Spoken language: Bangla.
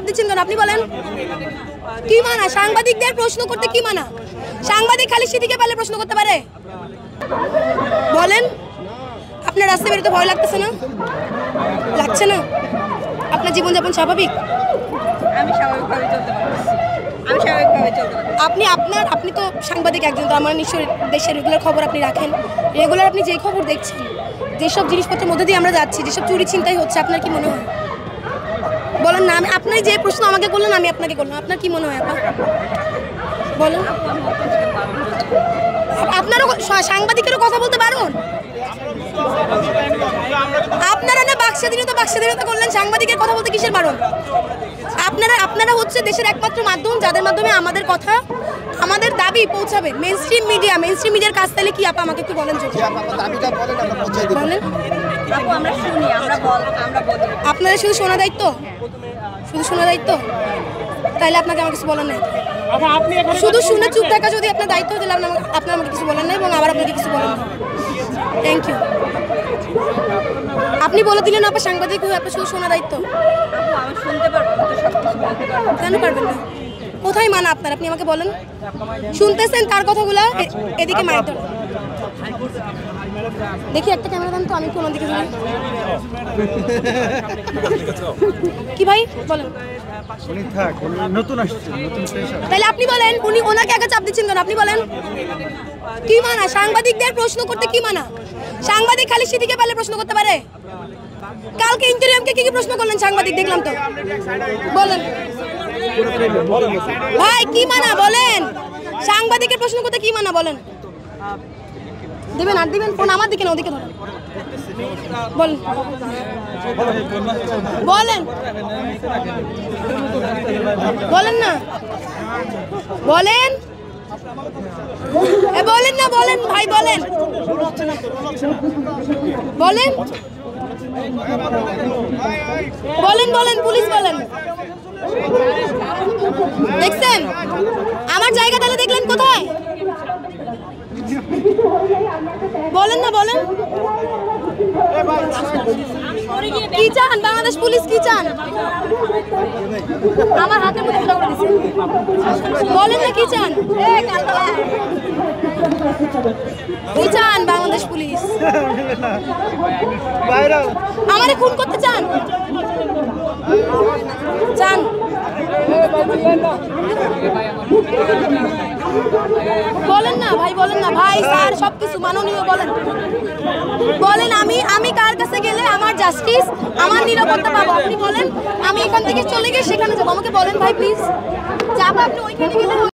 চাপ দিচ্ছেন কেন আপনি বলেন? কি মানা? সাংবাদিকদের প্রশ্ন করতে কি মানা? সাংবাদিক খালি সেদিকে পারলে প্রশ্ন করতে পারে? বলেন, আপনার রাস্তায় বেরোতে ভয় লাগতেছে না? লাগছে না? আপনার জীবনযাপন স্বাভাবিক? আমি স্বাভাবিকভাবে চলতে পারি। আপনি তো সাংবাদিক একজন, তো আমার নিশ্চয়ই দেশের রেগুলার খবর আপনি রাখেন। রেগুলার আপনি যেই খবর দেখছেন, যেসব জিনিসপত্রের মধ্যে দিয়ে আমরা যাচ্ছি, যেসব চুরি ছিনতাই হচ্ছে, আপনার কি মনে হয়? বলেন না। আপনি যে প্রশ্ন আমাকে করলেন আমি আপনাকে করলাম, আপনার কি মনে হয় আপা? বলেন। আপনারও সাংবাদিকেরও কথা বলতে পারুন? আপনারা না বাকস্বাধীনতা করলেন, সাংবাদিকের কথা বলতে কিসের বারণ? আপনারা হচ্ছে দেশের একমাত্র মাধ্যম যাদের মাধ্যমে আমাদের কথা, আমাদের দাবি পৌঁছাবে। মেইনস্ট্রিম মিডিয়ার কাজ তাহলে কি আপা? আমাকে একটু বলেন। বলেন। আপনাদের শুধু শোনা দায়িত্ব? তাহলে আপনাকে আমার কিছু বলার নাই। শুধু শুনে চুপ থাকা যদি আপনার দায়িত্ব, তাহলে আপনার আমাকে কিছু বলার নাই এবং আবার আপনাকে কিছু বলার নাই। Thank you. আপনি বলে দিলেন আপনার সাংবাদিক হয়ে আপনার শুধু শোনা দায়িত্ব। কেন পারবেন না? কোথায় মানা আপনার? আপনি আমাকে বলেন। শুনতেছেন কার কথাগুলো? এদিকে মাইক ধরো। দেখি একটা ক্যামেরা দেন তো, আমি কোন দিকে যাই। কি ভাই বলেন? তাহলে আপনি বলেন, উনি ওনাকে আগে চাপ দিচ্ছেন কেন? আপনি বলেন। কি মানা? সাংবাদিকদের প্রশ্ন করতে কি মানা? সাংবাদিক খালি সেদিকে পারলে প্রশ্ন করতে পারে? কালকে ইন্টারিয়ামকে কি প্রশ্ন করলেন সাংবাদিক? দেখলাম তো। বলেন ভাই, কি মানা? বলেন। সাংবাদিকের প্রশ্ন করতে কি মানা? বলেন। দিবেন আর দিবেন ফোন আমার দিকে না, ওদিকে ধরেন। বলেন বলেন না, বলেন বলেন না, বলেন ভাই, বলেন বলেন বলেন বলেন পুলিশ বলেন। দেখছেন আমার জায়গা, তাহলে দেখলেন কোথায়? বলেন না, বলেন। কি চান? বাংলাদেশ পুলিশ কি চান? আমার হাতের মধ্যে বলেন না, কি চান? কি চান বাংলাদেশ পুলিশ? আমারে খুন করতে চান? বলেন না ভাই, বলেন না ভাই। স্যার সবকিছু মাননীয়। বলেন আমি কার কাছে গেলে আমার জাস্টিস, আমার নিরাপত্তা পাবো? আপনি বলেন। আমি এখান থেকে চলে গিয়ে সেখানে যাবো, আমাকে বলেন ভাই প্লিজ। যাবো আপনি ওইখানে গেলে